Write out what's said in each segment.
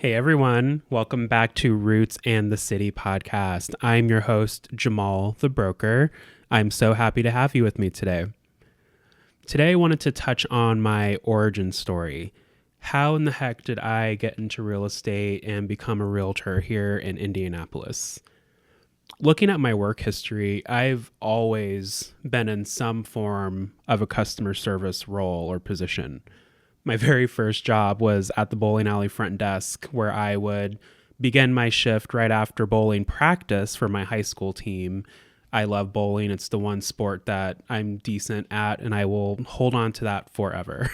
Hey everyone, welcome back to Roots and the City podcast. I'm your host, Jamal, the broker. I'm so happy to have you with me today. Today I wanted to touch on my origin story. How in the heck did I get into real estate and become a realtor here in Indianapolis? Looking at my work history, I've always been in some form of a customer service role or position. My very first job was at the bowling alley front desk, where I would begin my shift right after bowling practice for my high school team. I love bowling. It's the one sport that I'm decent at, and I will hold on to that forever.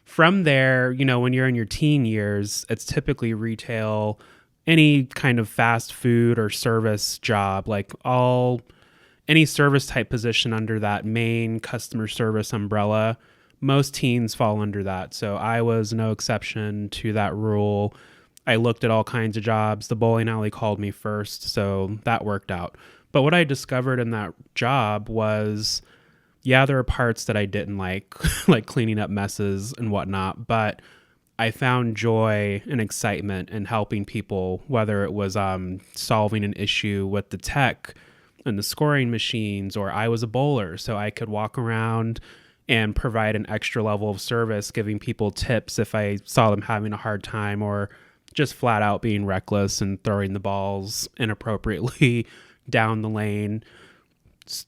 From there, when you're in your teen years, it's typically retail, any kind of fast food or service job, any service type position under that main customer service umbrella. Most teens fall under that. So I was no exception to that rule. I looked at all kinds of jobs. The bowling alley called me first, so that worked out. But what I discovered in that job was, there are parts that I didn't like, like cleaning up messes and whatnot, but I found joy and excitement in helping people, whether it was solving an issue with the tech and the scoring machines, or I was a bowler, so I could walk around and provide an extra level of service, giving people tips if I saw them having a hard time or just flat out being reckless and throwing the balls inappropriately down the lane.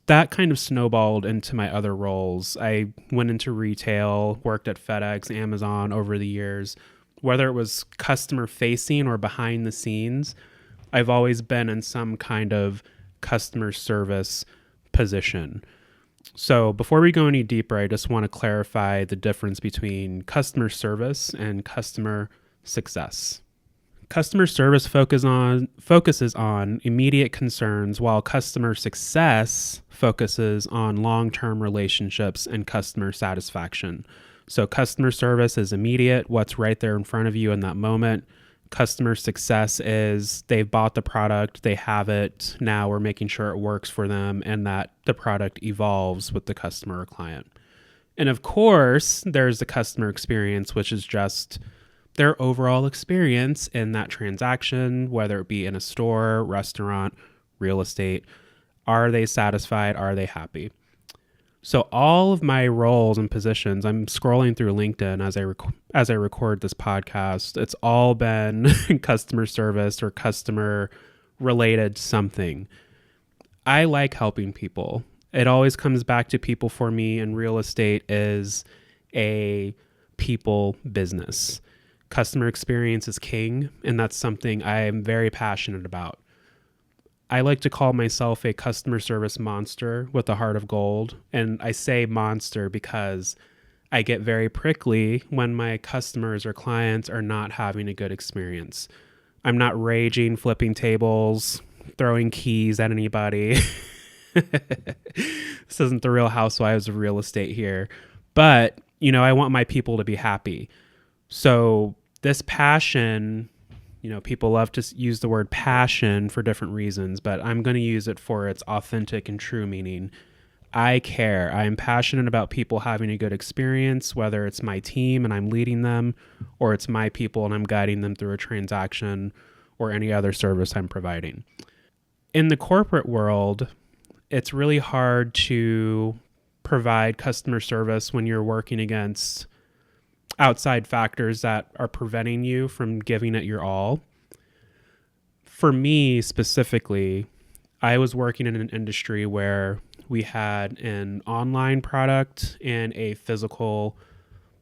That kind of snowballed into my other roles. I went into retail, worked at FedEx, Amazon over the years. Whether it was customer facing or behind the scenes, I've always been in some kind of customer service position. So before we go any deeper, I just want to clarify the difference between customer service and customer success. Customer service focuses on immediate concerns, while customer success focuses on long-term relationships and customer satisfaction. So customer service is immediate, what's right there in front of you in that moment. Customer success is they've bought the product, they have it, now we're making sure it works for them and that the product evolves with the customer or client. And of course, there's the customer experience, which is just their overall experience in that transaction, whether it be in a store, restaurant, real estate. Are they satisfied? Are they happy? So all of my roles and positions, I'm scrolling through LinkedIn as I record this podcast. It's all been customer service or customer related something. I like helping people. It always comes back to people for me, and real estate is a people business. Customer experience is king, and that's something I am very passionate about. I like to call myself a customer service monster with a heart of gold. And I say monster because I get very prickly when my customers or clients are not having a good experience. I'm not raging, flipping tables, throwing keys at anybody. This isn't the Real Housewives of real estate here. But, I want my people to be happy. So this passion, people love to use the word passion for different reasons, but I'm going to use it for its authentic and true meaning. I care. I am passionate about people having a good experience, whether it's my team and I'm leading them, or it's my people and I'm guiding them through a transaction or any other service I'm providing. In the corporate world, it's really hard to provide customer service when you're working against outside factors that are preventing you from giving it your all. For me specifically, I was working in an industry where we had an online product and a physical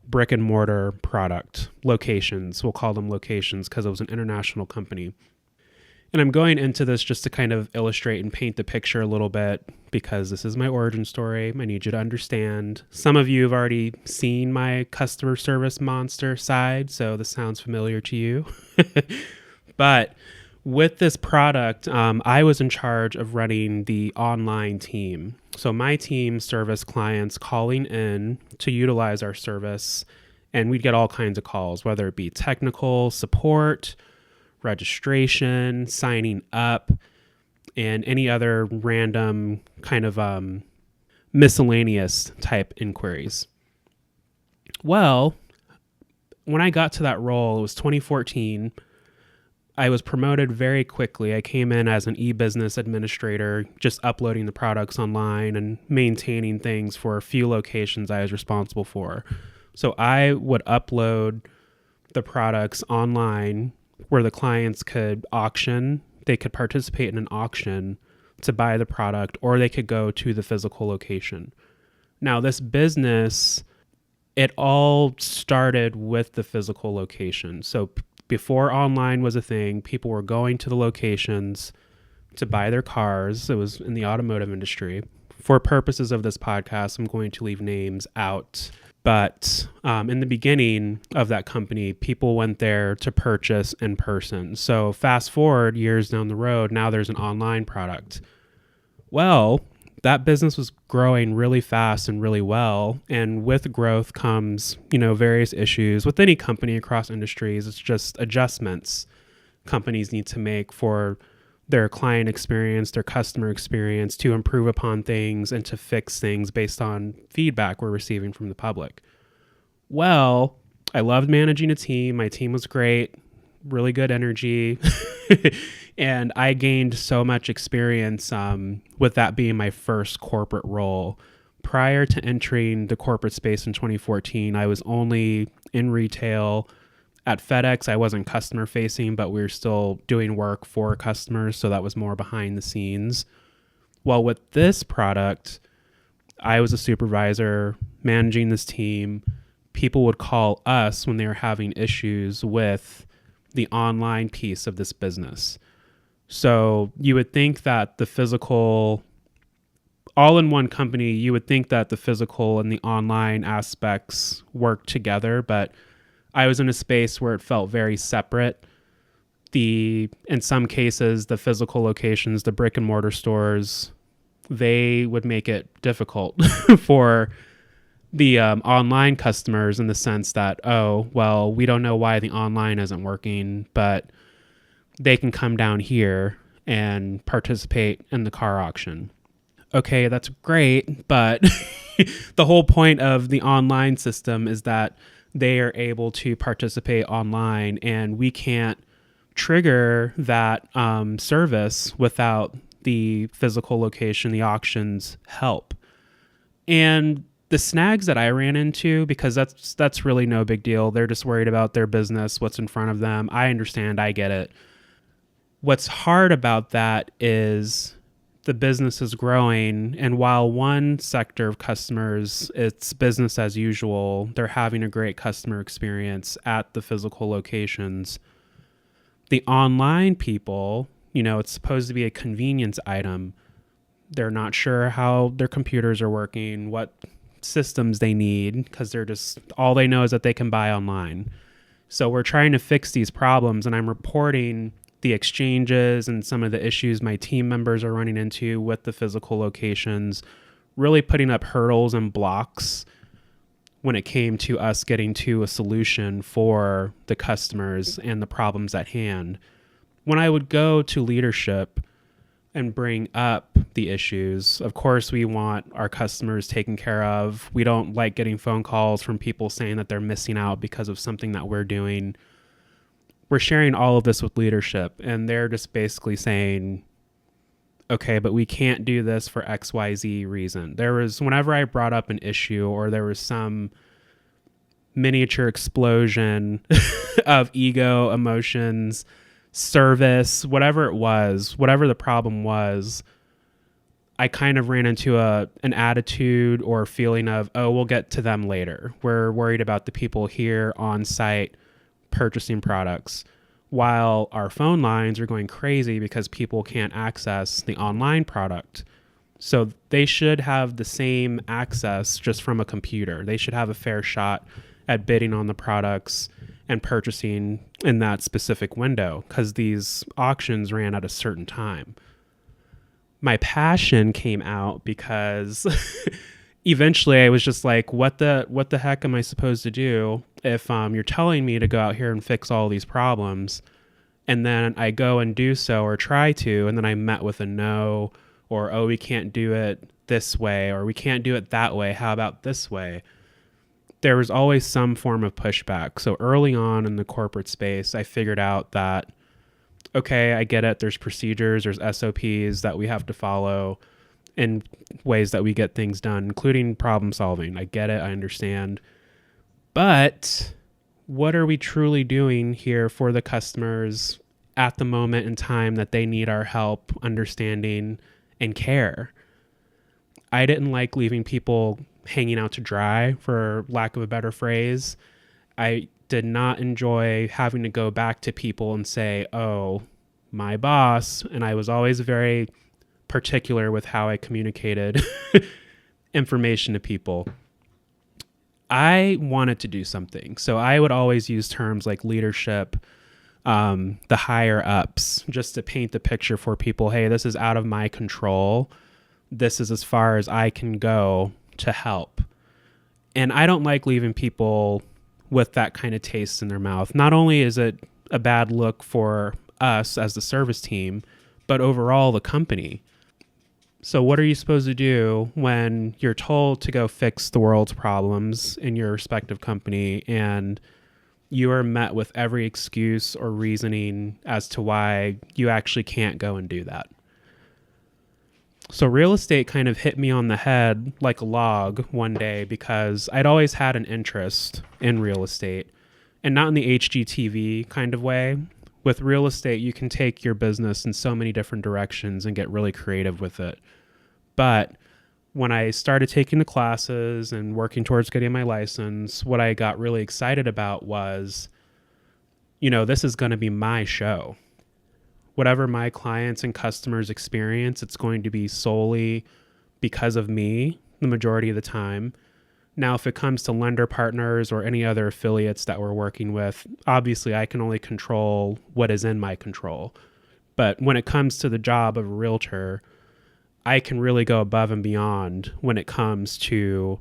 brick and mortar product. Locations, we'll call them locations because it was an international company. And I'm going into this just to kind of illustrate and paint the picture a little bit, because this is my origin story. I need you to understand. Some of you have already seen my customer service monster side, so this sounds familiar to you. But with this product, I was in charge of running the online team. So my team serviced clients calling in to utilize our service, and we'd get all kinds of calls, whether it be technical support, registration, signing up, and any other random kind of miscellaneous type inquiries. Well, when I got to that role, it was 2014. I was promoted very quickly. I came in as an e-business administrator, just uploading the products online and maintaining things for a few locations I was responsible for. So I would upload the products online where the clients could auction. They could participate in an auction to buy the product, or they could go to the physical location. Now, this business, it all started with the physical location. So before online was a thing, people were going to the locations to buy their cars. It was in the automotive industry. For purposes of this podcast, I'm going to leave names out. But in the beginning of that company, people went there to purchase in person. So fast forward years down the road, now there's an online product. Well, that business was growing really fast and really well. And with growth comes, various issues with any company across industries. It's just adjustments companies need to make for their client experience, their customer experience, to improve upon things and to fix things based on feedback we're receiving from the public. Well, I loved managing a team. My team was great, really good energy. And I gained so much experience with that being my first corporate role. Prior to entering the corporate space in 2014, I was only in retail. At FedEx, I wasn't customer facing, but we were still doing work for customers. So that was more behind the scenes. Well, with this product, I was a supervisor managing this team. People would call us when they were having issues with the online piece of this business. So you would think that the physical, all in one company, you would think that the physical and the online aspects work together, but I was in a space where it felt very separate. In some cases, the physical locations, the brick and mortar stores, they would make it difficult for the online customers in the sense that, oh, well, we don't know why the online isn't working, but they can come down here and participate in the car auction. Okay, that's great, but the whole point of the online system is that they are able to participate online, and we can't trigger that service without the physical location, the auction's help. And the snags that I ran into, because that's really no big deal. They're just worried about their business, what's in front of them. I understand. I get it. What's hard about that is the business is growing, and while one sector of customers, it's business as usual, they're having a great customer experience at the physical locations. The online people, it's supposed to be a convenience item. They're not sure how their computers are working, what systems they need, because all they know is that they can buy online. So we're trying to fix these problems, and I'm reporting the exchanges and some of the issues my team members are running into with the physical locations, really putting up hurdles and blocks when it came to us getting to a solution for the customers and the problems at hand. When I would go to leadership and bring up the issues, of course, we want our customers taken care of. We don't like getting phone calls from people saying that they're missing out because of something that we're doing. We're sharing all of this with leadership, and they're just basically saying, okay, but we can't do this for XYZ reason. Whenever I brought up an issue or there was some miniature explosion of ego, emotions, service, whatever it was, whatever the problem was, I kind of ran into an attitude or feeling of, oh, we'll get to them later. We're worried about the people here on site purchasing products, while our phone lines are going crazy because people can't access the online product. So they should have the same access just from a computer. They should have a fair shot at bidding on the products and purchasing in that specific window, because these auctions ran at a certain time. My passion came out because eventually I was just like, what the heck am I supposed to do if you're telling me to go out here and fix all these problems, and then I go and do so or try to, and then I met with a no, or, oh, we can't do it this way, or we can't do it that way. How about this way? there was always some form of pushback. So early on in the corporate space, I figured out that, okay, I get it. There's procedures, there's SOPs that we have to follow in ways that we get things done, including problem solving. I get it. I understand. But what are we truly doing here for the customers at the moment in time that they need our help, understanding, and care? I didn't like leaving people hanging out to dry, for lack of a better phrase. I did not enjoy having to go back to people and say, oh, my boss. And I was always very particular with how I communicated information to people. I wanted to do something. So I would always use terms like leadership, the higher ups, just to paint the picture for people. Hey, this is out of my control. This is as far as I can go to help. And I don't like leaving people with that kind of taste in their mouth. Not only is it a bad look for us as the service team, but overall the company. So what are you supposed to do when you're told to go fix the world's problems in your respective company and you are met with every excuse or reasoning as to why you actually can't go and do that? So real estate kind of hit me on the head like a log one day because I'd always had an interest in real estate, and not in the HGTV kind of way. With real estate, you can take your business in so many different directions and get really creative with it. But when I started taking the classes and working towards getting my license, what I got really excited about was, this is going to be my show. Whatever my clients and customers experience, it's going to be solely because of me the majority of the time. Now, if it comes to lender partners or any other affiliates that we're working with, obviously I can only control what is in my control. But when it comes to the job of a realtor, I can really go above and beyond when it comes to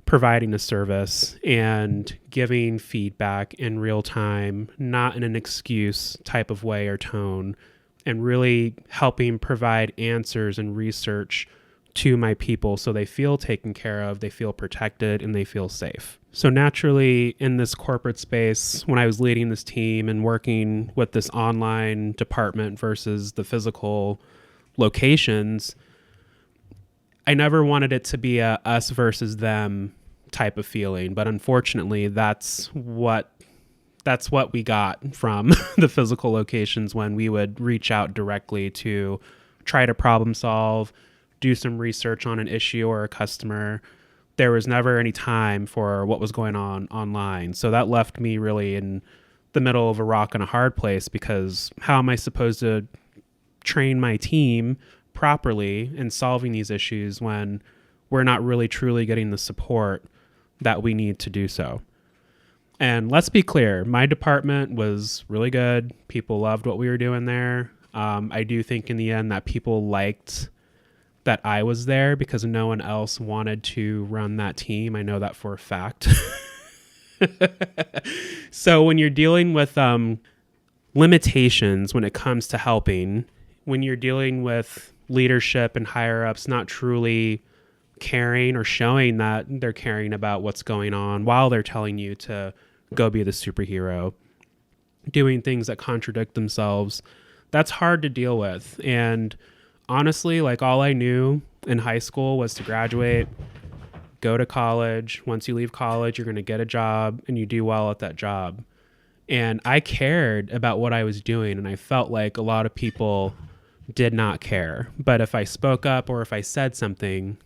providing a service and giving feedback in real time, not in an excuse type of way or tone, and really helping provide answers and research to my people so they feel taken care of, they feel protected, and they feel safe. So naturally, in this corporate space, when I was leading this team and working with this online department versus the physical locations, I never wanted it to be a us versus them type of feeling. But unfortunately, that's what we got from the physical locations when we would reach out directly to try to problem solve, do some research on an issue or a customer. There was never any time for what was going on online. So that left me really in the middle of a rock and a hard place, because how am I supposed to train my team properly in solving these issues when we're not really truly getting the support that we need to do so? And let's be clear, my department was really good. People loved what we were doing there. I do think in the end that people liked that I was there because no one else wanted to run that team. I know that for a fact. So when you're dealing with limitations when it comes to helping, when you're dealing with leadership and higher ups not truly caring or showing that they're caring about what's going on while they're telling you to go be the superhero, doing things that contradict themselves, that's hard to deal with. And honestly, like, all I knew in high school was to graduate, go to college. Once you leave college, you're going to get a job and you do well at that job. And I cared about what I was doing, and I felt like a lot of people did not care. But if I spoke up or if I said something,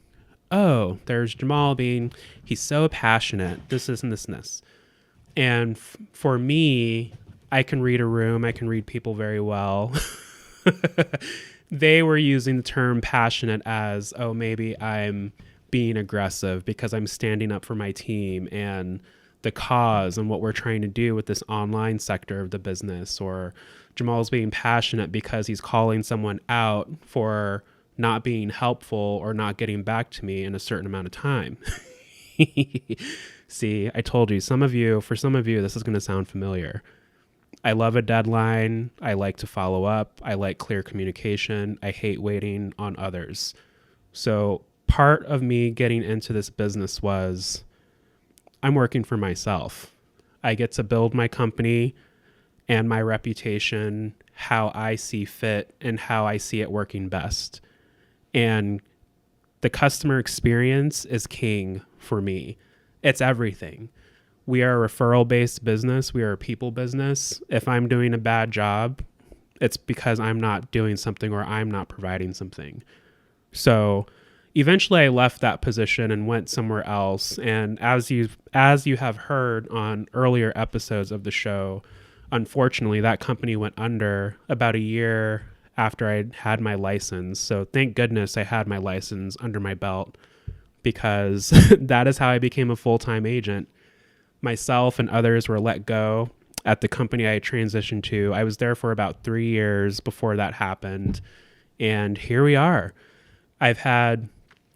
oh, there's Jamal he's so passionate, this and this and this. And for me, I can read a room, I can read people very well. They were using the term passionate as, oh, maybe I'm being aggressive because I'm standing up for my team and the cause and what we're trying to do with this online sector of the business. Or Jamal's being passionate because he's calling someone out for not being helpful or not getting back to me in a certain amount of time. See, I told you, for some of you, this is going to sound familiar. I love a deadline. I like to follow up. I like clear communication. I hate waiting on others. So part of me getting into this business was I'm working for myself. I get to build my company and my reputation how I see fit and how I see it working best. And the customer experience is king for me. It's everything. We are a referral-based business. We are a people business. If I'm doing a bad job, it's because I'm not doing something or I'm not providing something. So eventually I left that position and went somewhere else. And as you have heard on earlier episodes of the show, unfortunately that company went under about a year after I had my license. So thank goodness I had my license under my belt, because that is how I became a full-time agent. Myself and others were let go at the company I transitioned to. I was there for about 3 years before that happened. And here we are. I've had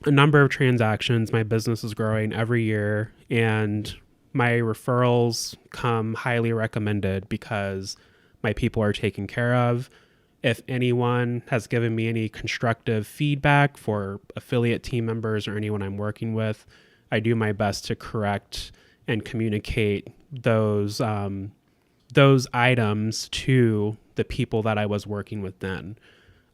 a number of transactions. My business is growing every year, and my referrals come highly recommended because my people are taken care of. If anyone has given me any constructive feedback for affiliate team members or anyone I'm working with, I do my best to correct and communicate those items to the people that I was working with then.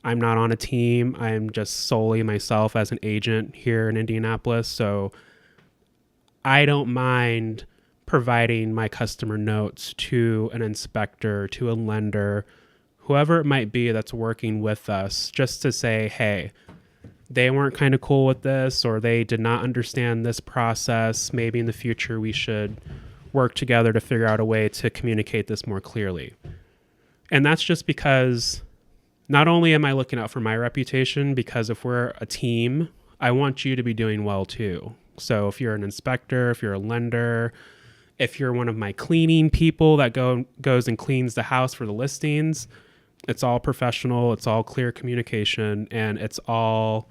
I'm not on a team. I'm just solely myself as an agent here in Indianapolis. So I don't mind providing my customer notes to an inspector, to a lender, whoever it might be that's working with us, just to say, hey, they weren't kind of cool with this, or they did not understand this process. Maybe in the future we should work together to figure out a way to communicate this more clearly. And that's just because not only am I looking out for my reputation, because if we're a team, I want you to be doing well too. So if you're an inspector, if you're a lender, if you're one of my cleaning people that goes and cleans the house for the listings, it's all professional, it's all clear communication, and it's all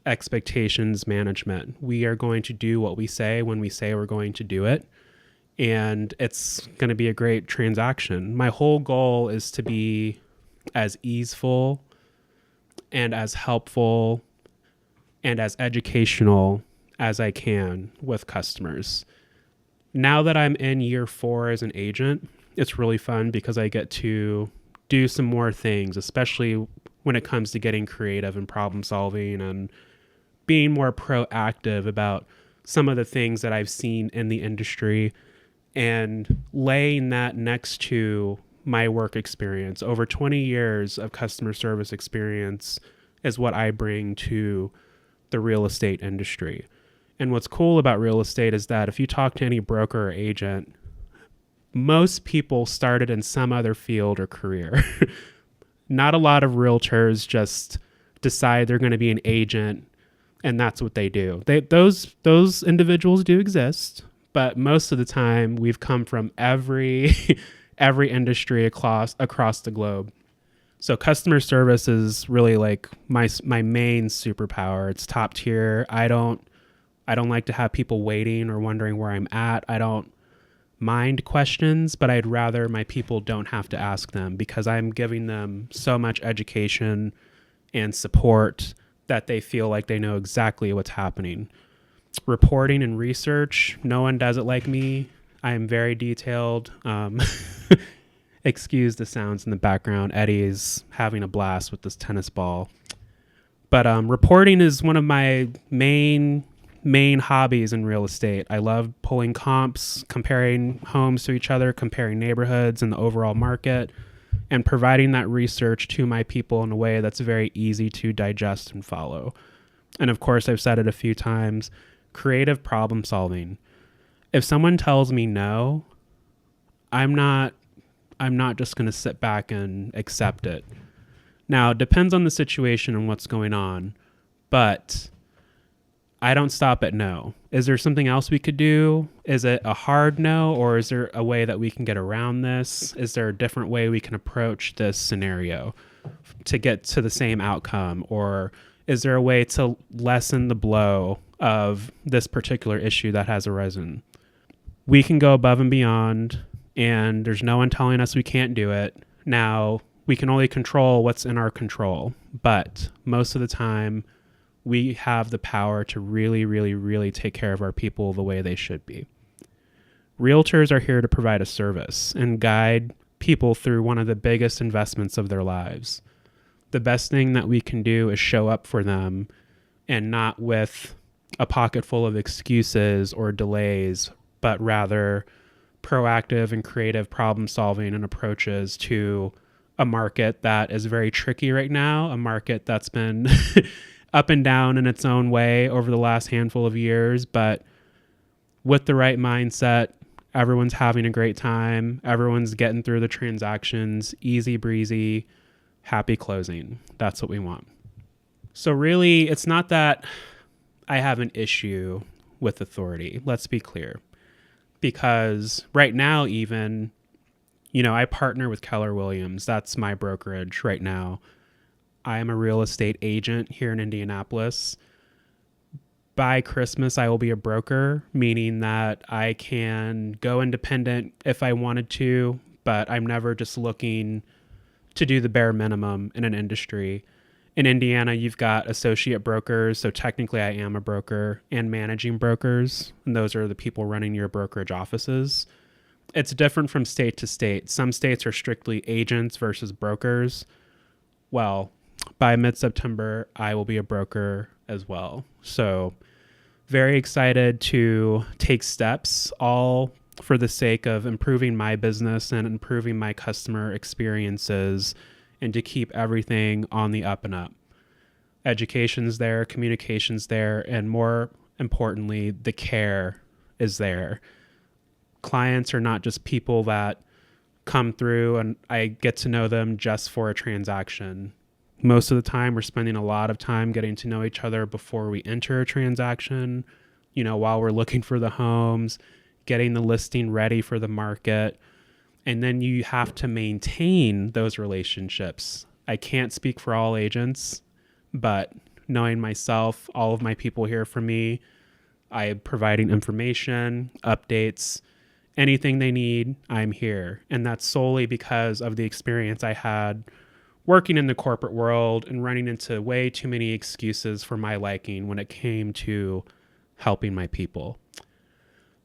expectations management. We are going to do what we say when we say we're going to do it, and it's going to be a great transaction. My whole goal is to be as easeful and as helpful and as educational as I can with customers. Now that I'm in year 4 as an agent, it's really fun because I get to do some more things, especially when it comes to getting creative and problem solving and being more proactive about some of the things that I've seen in the industry and laying that next to my work experience. Over 20 years of customer service experience is what I bring to the real estate industry. And what's cool about real estate is that if you talk to any broker or agent, most people started in some other field or career. Not a lot of realtors just decide they're going to be an agent and that's what they do. Those individuals do exist, but most of the time we've come from every industry across the globe. So customer service is really like my main superpower. It's top tier. I don't like to have people waiting or wondering where I'm at. I don't mind questions, but I'd rather my people don't have to ask them, because I'm giving them so much education and support that they feel like they know exactly what's happening. Reporting and research, no one does it like me. I am very detailed. Excuse the sounds in the background. Eddie's having a blast with this tennis ball. But reporting is one of my main hobbies in real estate. I love pulling comps, comparing homes to each other, comparing neighborhoods and the overall market, and providing that research to my people in a way that's very easy to digest and follow. And of course, I've said it a few times, creative problem solving. If someone tells me no, I'm not just going to sit back and accept it. Now, it depends on the situation and what's going on, but I don't stop at no. Is there something else we could do? Is it a hard no, or is there a way that we can get around this? Is there a different way we can approach this scenario to get to the same outcome? Or is there a way to lessen the blow of this particular issue that has arisen? We can go above and beyond, and there's no one telling us we can't do it. Now, we can only control what's in our control, but most of the time, we have the power to really, really, really take care of our people the way they should be. Realtors are here to provide a service and guide people through one of the biggest investments of their lives. The best thing that we can do is show up for them, and not with a pocket full of excuses or delays, but rather proactive and creative problem solving and approaches to a market that is very tricky right now, a market that's been up and down in its own way over the last handful of years. But with the right mindset, everyone's having a great time. Everyone's getting through the transactions, easy breezy, happy closing. That's what we want. So really, it's not that I have an issue with authority. Let's be clear. Because right now, even, I partner with Keller Williams. That's my brokerage right now. I am a real estate agent here in Indianapolis. By Christmas, I will be a broker, meaning that I can go independent if I wanted to, but I'm never just looking to do the bare minimum in an industry. In Indiana, you've got associate brokers, so technically I am a broker, and managing brokers, and those are the people running your brokerage offices. It's different from state to state. Some states are strictly agents versus brokers. Well, by mid-September, I will be a broker as well. So very excited to take steps, all for the sake of improving my business and improving my customer experiences, and to keep everything on the up and up. Education's there, communication's there, and more importantly, the care is there. Clients are not just people that come through and I get to know them just for a transaction. Most of the time, we're spending a lot of time getting to know each other before we enter a transaction, while we're looking for the homes, getting the listing ready for the market. And then you have to maintain those relationships. I can't speak for all agents, but knowing myself, all of my people hear from me. I'm providing information, updates, anything they need, I'm here. And that's solely because of the experience I had working in the corporate world and running into way too many excuses for my liking when it came to helping my people.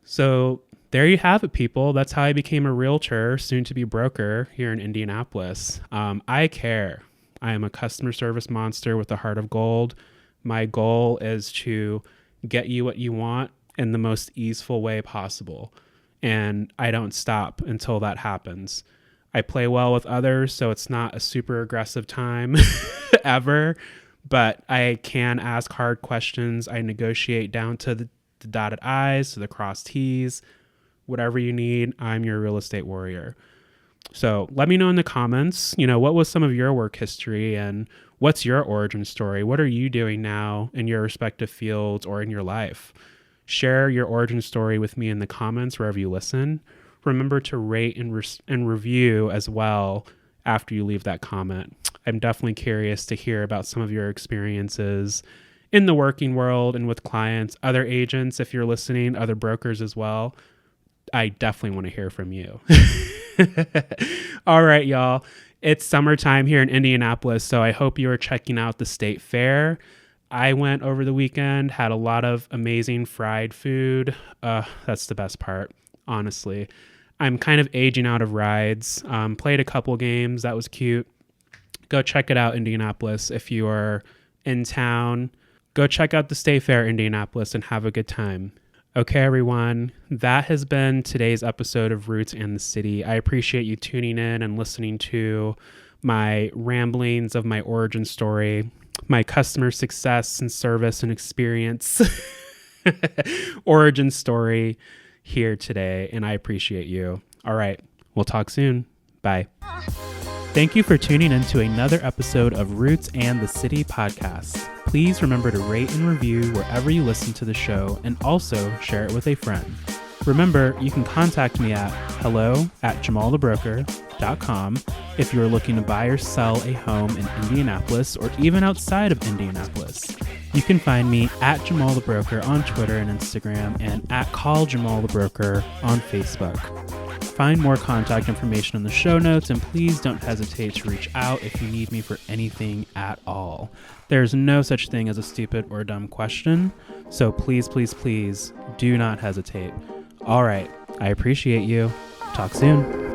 So there you have it, people. That's how I became a realtor, soon to be broker here in Indianapolis. I care. I am a customer service monster with a heart of gold. My goal is to get you what you want in the most easeful way possible. And I don't stop until that happens. I play well with others, so it's not a super aggressive time ever, but I can ask hard questions. I negotiate down to the dotted I's, to the crossed T's. Whatever you need, I'm your real estate warrior. So let me know in the comments, what was some of your work history and what's your origin story? What are you doing now in your respective fields or in your life? Share your origin story with me in the comments wherever you listen. Remember to rate and review as well after you leave that comment. I'm definitely curious to hear about some of your experiences in the working world and with clients, other agents, if you're listening, other brokers as well. I definitely want to hear from you. All right, y'all. It's summertime here in Indianapolis, so I hope you are checking out the state fair. I went over the weekend, had a lot of amazing fried food. That's the best part, honestly. I'm kind of aging out of rides. Played a couple games. That was cute. Go check it out, Indianapolis. If you are in town, go check out the State Fair, Indianapolis, and have a good time. Okay, everyone, that has been today's episode of Roots and the City. I appreciate you tuning in and listening to my ramblings of my origin story, my customer success and service and experience origin story here today, and I appreciate you. All right, we'll talk soon. Bye. Thank you for tuning in to another episode of Roots and the City podcast. Please remember to rate and review wherever you listen to the show, and also share it with a friend. Remember, you can contact me at hello@jamalthebroker.com if you are looking to buy or sell a home in Indianapolis or even outside of Indianapolis. You can find me at Jamal the Broker on Twitter and Instagram, and at Call Jamal the Broker on Facebook. Find more contact information in the show notes, and please don't hesitate to reach out if you need me for anything at all. There's no such thing as a stupid or dumb question, so please, please, please do not hesitate. All right, I appreciate you. Talk soon.